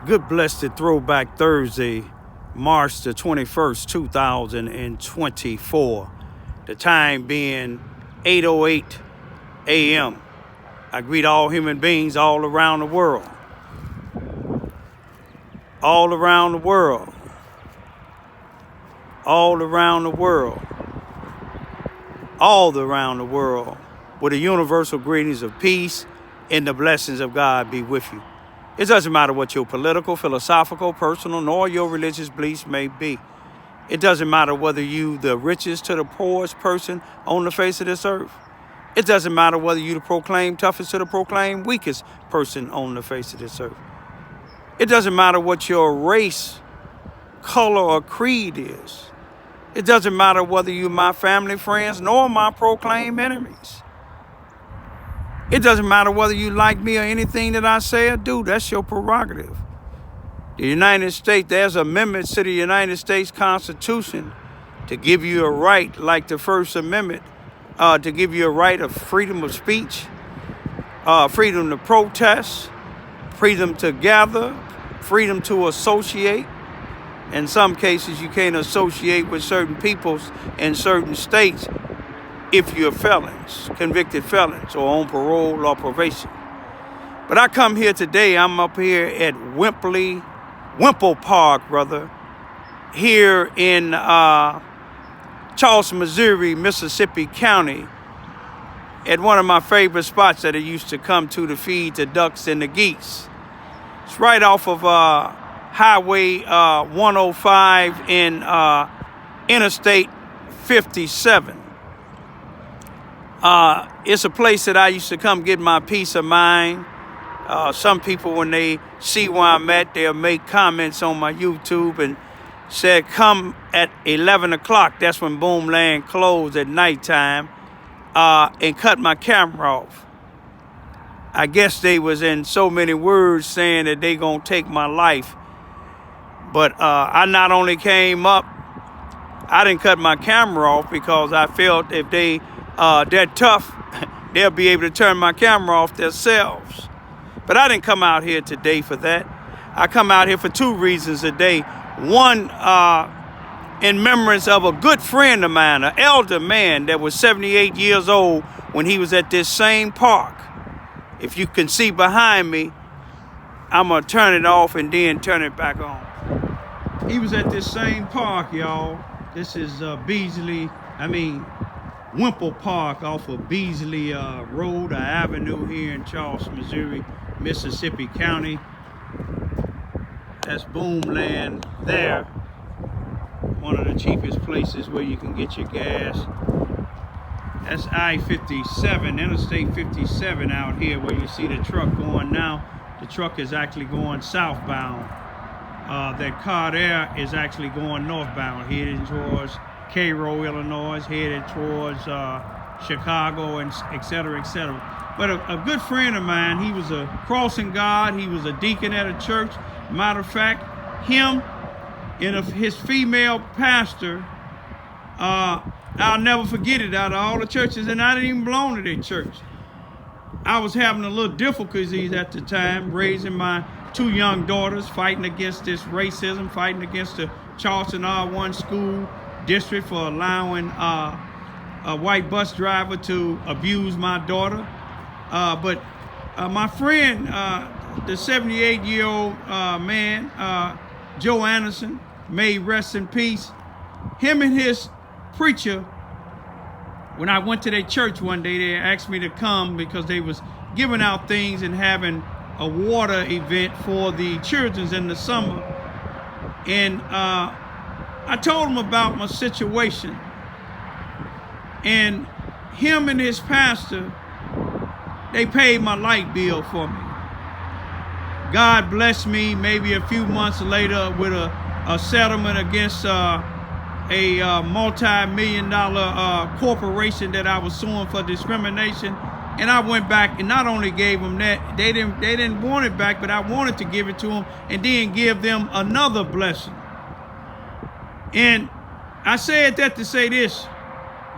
Good blessed Throwback Thursday, March the 21st, 2024. The time being 8:08 a.m. I greet all human beings all around the world. All around the world. All around the world. All around the world. With the universal greetings of peace and the blessings of God be with you. It doesn't matter what your political, philosophical, personal, nor your religious beliefs may be. It doesn't matter whether you the richest to the poorest person on the face of this earth. It doesn't matter whether you the proclaimed toughest to the proclaimed weakest person on the face of this earth. It doesn't matter what your race, color, or creed is. It doesn't matter whether you're my family, friends, nor my proclaimed enemies. It doesn't matter whether you like me or anything that I say or do. That's your prerogative. The United States, there's amendments to the United States Constitution to give you a right, like the First Amendment, to give you a right of freedom of speech, freedom to protest, freedom to gather, freedom to associate. In some cases, you can't associate with certain peoples in certain states if you're felons, convicted felons, or on parole or probation. But I come here today, I'm up here at Wimple Park, brother, here in Charleston, Missouri, Mississippi County, at one of my favorite spots that I used to come to feed the ducks and the geese. It's right off of Highway 105 in Interstate 57. It's a place that I used to come get my peace of mind. Some people, when they see where I'm at, they'll make comments on my YouTube and said, come at 11 o'clock. That's when Boomland closed at nighttime, and cut my camera off. I guess they was in so many words saying that they gonna take my life. But I not only came up, I didn't cut my camera off because I felt if they're tough, they'll be able to turn my camera off themselves. But I didn't come out here today for that. I come out here for two reasons today. One, in remembrance of a good friend of mine, an elder man that was 78 years old when he was at this same park. If you can see behind me, I'm going to turn it off and then turn it back on. He was at this same park, y'all. This is Wimple Park off of Beasley Road, or Avenue here in Charleston, Missouri, Mississippi County. That's Boomland there. One of the cheapest places where you can get your gas. That's I-57, Interstate 57 out here where you see the truck going now. The truck is actually going southbound. That car there is actually going northbound, heading towards Cairo, Illinois, headed towards Chicago, and et cetera, et cetera. But a good friend of mine, he was a crossing guard, he was a deacon at a church. Matter of fact, him and his female pastor, I'll never forget it, out of all the churches, and I didn't even belong to their church. I was having a little difficulties at the time, raising my two young daughters, fighting against this racism, fighting against the Charleston R1 school district for allowing a white bus driver to abuse my daughter. But my friend, the 78-year-old man, Joe Anderson, may he rest in peace, him and his preacher, when I went to their church one day, they asked me to come because they was giving out things and having a water event for the children in the summer. And I told him about my situation. And him and his pastor, they paid my light bill for me. God blessed me maybe a few months later with a settlement against a multi-million-dollar corporation that I was suing for discrimination. And I went back and not only gave them that, they didn't want it back, but I wanted to give it to them and then give them another blessing. And I said that to say this: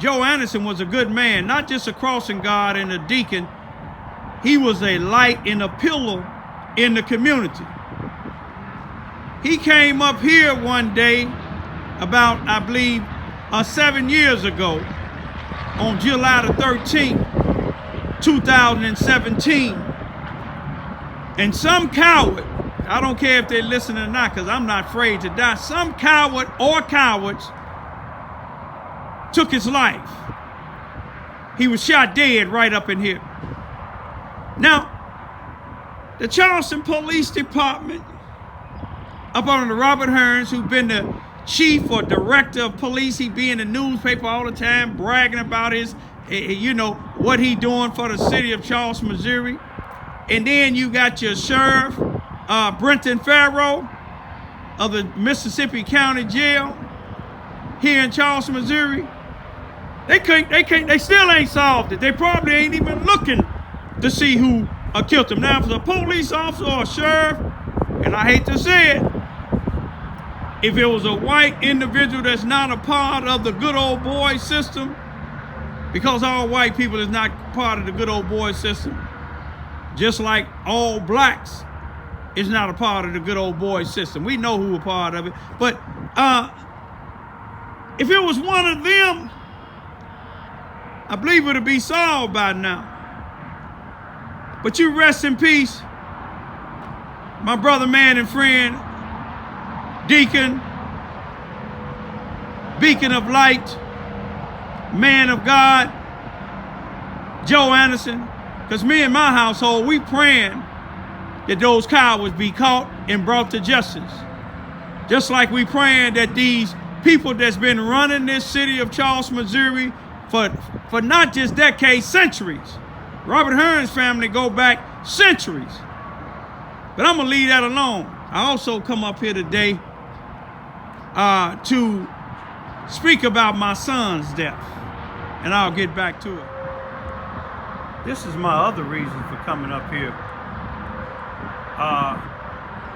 Joe Anderson was a good man, not just a crossing guard and a deacon. He was a light and a pillar in the community. he came up here one day about, I believe, 7 years ago on July the 13th, 2017. And some coward, I don't care if they listen or not, because I'm not afraid to die, some coward or cowards took his life. He was shot dead right up in here. Now, the Charleston Police Department, up under Robert Hearns, who's been the chief or director of police, he be in the newspaper all the time bragging about his, what he doing for the city of Charleston, Missouri. And then you got your sheriff, Brenton Farrow of the Mississippi County Jail here in Charleston, Missouri. They still ain't solved it. They probably ain't even looking to see who killed him. Now, if it's a police officer or a sheriff, and I hate to say it, if it was a white individual that's not a part of the good old boy system, because all white people is not part of the good old boy system, just like all blacks is not a part of the good old boy system. We know who a part of it. But if it was one of them, I believe it'll be solved by now. But you rest in peace, my brother, man, and friend, Deacon, beacon of light, man of God, Joe Anderson. Because me and my household, we praying that those cowards be caught and brought to justice. Just like we praying that these people that's been running this city of Charleston, Missouri for not just decades, centuries. Robert Hearns' family go back centuries. But I'm gonna leave that alone. I also come up here today to speak about my son's death, and I'll get back to it. This is my other reason for coming up here.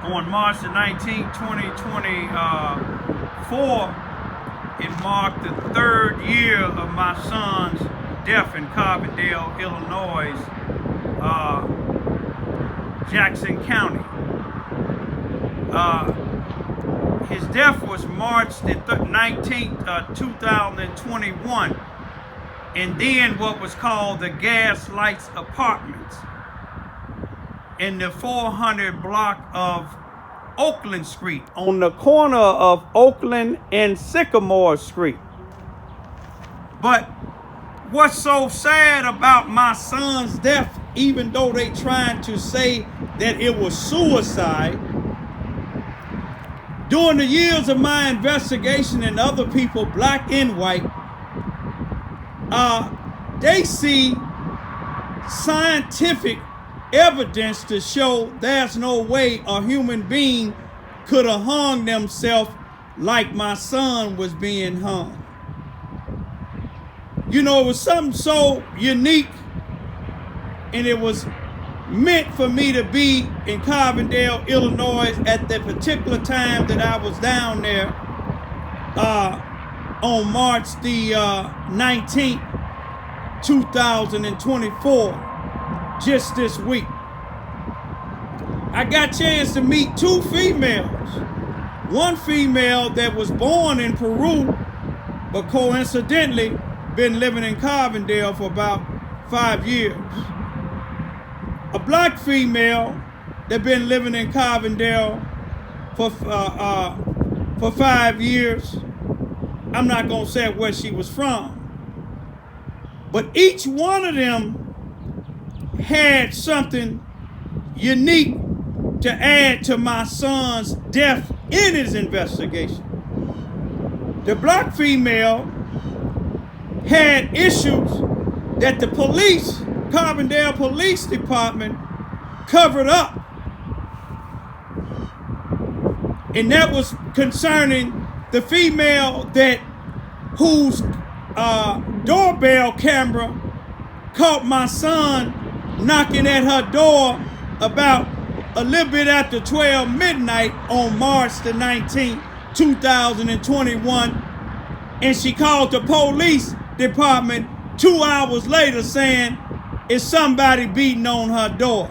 On March the 19th, 2024, it marked the 3rd year of my son's death in Carbondale, Illinois, Jackson County. His death was March the 19th, 2021, and then what was called the Gaslights Apartments in the 400 block of Oakland Street, on the corner of Oakland and Sycamore Street. But what's so sad about my son's death, even though they trying to say that it was suicide, during the years of my investigation and other people, black and white, they see scientific evidence to show there's no way a human being could have hung themselves like my son was being hung. You know, it was something so unique, and it was meant for me to be in Carbondale, Illinois at the particular time that I was down there on March the 19th, 2024, just this week. I got a chance to meet 2 females. One female that was born in Peru, but coincidentally been living in Carbondale for about 5 years. A black female that been living in Carbondale for 5 years. I'm not gonna say where she was from, but each one of them had something unique to add to my son's death in his investigation. The black female had issues that the police, Carbondale Police Department, covered up. And that was concerning the female whose doorbell camera caught my son knocking at her door about a little bit after 12 midnight on March the 19th, 2021. And she called the police department 2 hours later saying, "Is somebody beating on her door?"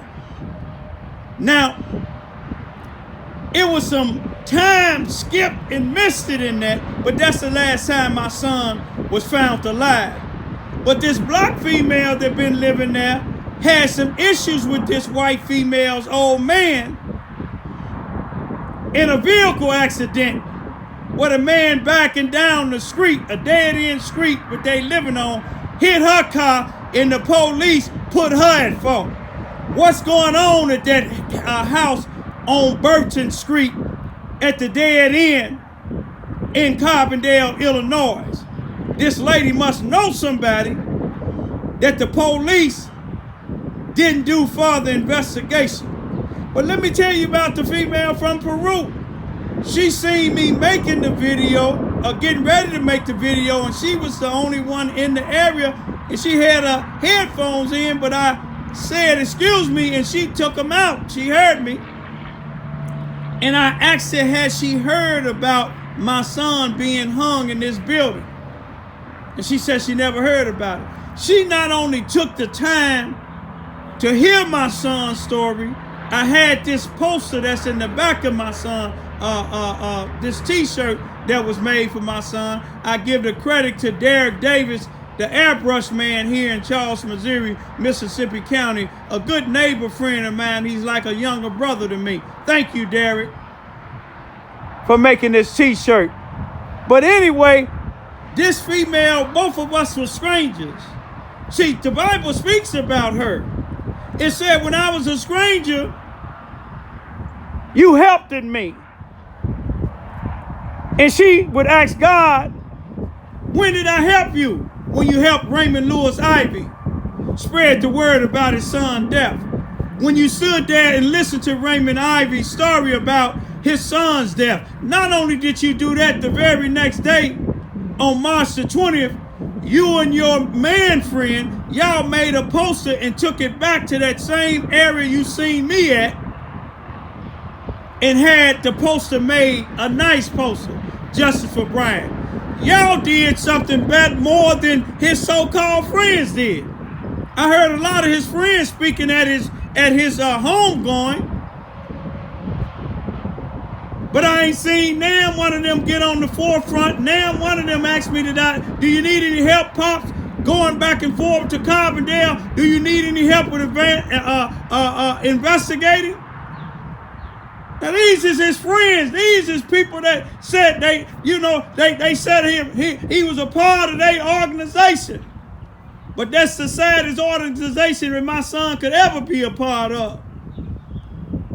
Now, it was some time skipped and missed it in that, but that's the last time my son was found alive. But this black female that been living there had some issues with this white female's old man in a vehicle accident where the man backing down the street, a dead-end street that they living on, hit her car and the police put her at fault. What's going on at that house on Burton Street at the dead end in Carbondale, Illinois? This lady must know somebody that the police didn't do further investigation. But let me tell you about the female from Peru. She seen me making the video, getting ready to make the video, and she was the only one in the area, and she had her headphones in, but I said, excuse me, and she took them out. She heard me. And I asked her, had she heard about my son being hung in this building? And she said she never heard about it. She not only took the time to hear my son's story, I had this poster that's in the back of my son, this t-shirt that was made for my son. I give the credit to Derek Davis, the airbrush man here in Charles, Missouri, Mississippi County, a good neighbor friend of mine. He's like a younger brother to me. Thank you, Derek, for making this t-shirt. But anyway, this female, both of us were strangers. See, the Bible speaks about her. It said, when I was a stranger, you helped in me. And she would ask God, when did I help you? When you helped Raymond Lewis Ivy spread the word about his son's death. When you stood there and listened to Raymond Ivy's story about his son's death. Not only did you do that, the very next day, on March the 20th, you and your man friend, y'all made a poster and took it back to that same area you seen me at and had the poster made, a nice poster, Justice for Brian. Y'all did something better, more than his so-called friends did. I heard a lot of his friends speaking at his home going, but I ain't seen now one of them get on the forefront. Now one of them asked me today, do you need any help, Pops? Going back and forth to Carbondale, do you need any help with investigating? Now these is his friends. These is people that said they said he was a part of their organization. But that's the saddest organization that my son could ever be a part of.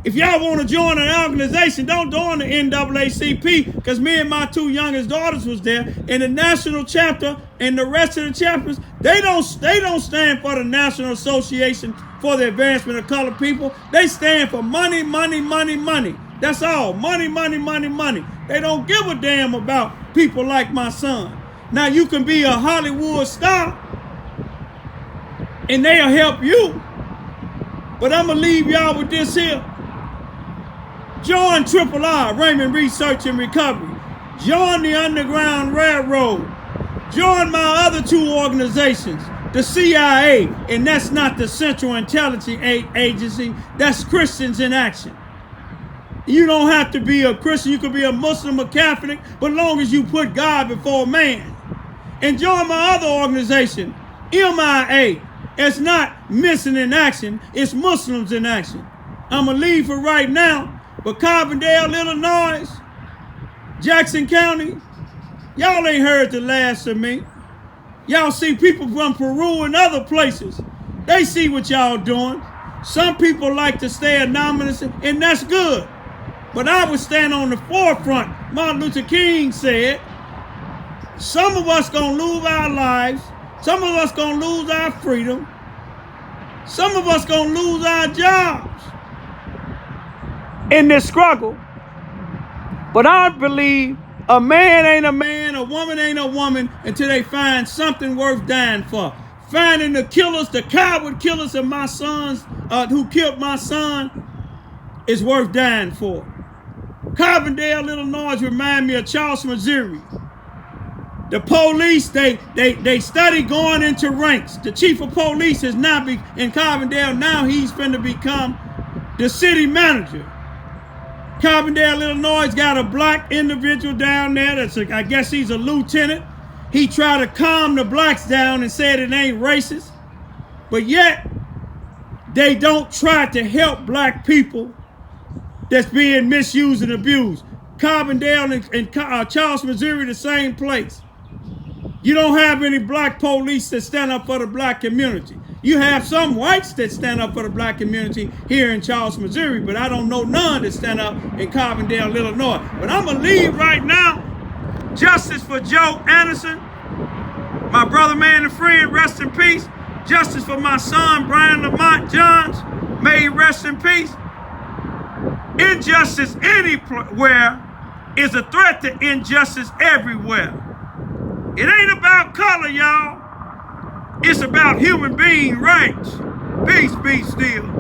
If y'all want to join an organization, don't join the NAACP, because me and my two youngest daughters was there. And the national chapter and the rest of the chapters, they don't stand for the National Association for the Advancement of Colored People. They stand for money, money, money, money. That's all. Money, money, money, money. They don't give a damn about people like my son. Now you can be a Hollywood star and they'll help you. But I'm going to leave y'all with this here. Join RRR, Raymond Research and Recovery. Join the Underground Railroad. Join my other two organizations, the CIA, and that's not the Central Intelligence Agency, that's Christians in Action. You don't have to be a Christian, you could be a Muslim or Catholic, but as long as you put God before man. And join my other organization, MIA. It's not Missing in Action, it's Muslims in Action. I'm going to leave for right now. But Carbondale, Illinois, Jackson County, y'all ain't heard the last of me. Y'all see people from Peru and other places. They see what y'all doing. Some people like to stay anonymous, and that's good. But I would stand on the forefront. Martin Luther King said, some of us gonna lose our lives. Some of us gonna lose our freedom. Some of us gonna lose our jobs in this struggle. But I believe a man ain't a man, a woman ain't a woman until they find something worth dying for. Finding the killers, the coward killers of my sons, who killed my son, is worth dying for. Carbondale, Illinois remind me of Charles, Missouri. The police, they study going into ranks. The chief of police is now in Carbondale. Now he's finna become the city manager. Carbondale, Illinois, got a black individual down there that's, I guess he's a lieutenant. He tried to calm the blacks down and said it ain't racist. But yet, they don't try to help black people that's being misused and abused. Carbondale and Charles, Missouri, the same place. You don't have any black police that stand up for the black community. You have some whites that stand up for the black community here in Charles, Missouri, but I don't know none that stand up in Carbondale, Illinois. But I'm going to leave right now. Justice for Joe Anderson, my brother, man, and friend, rest in peace. Justice for my son, Brian Lamont Johns, may he rest in peace. Injustice anywhere is a threat to injustice everywhere. It ain't about color, y'all. It's about human being rights. Peace be still.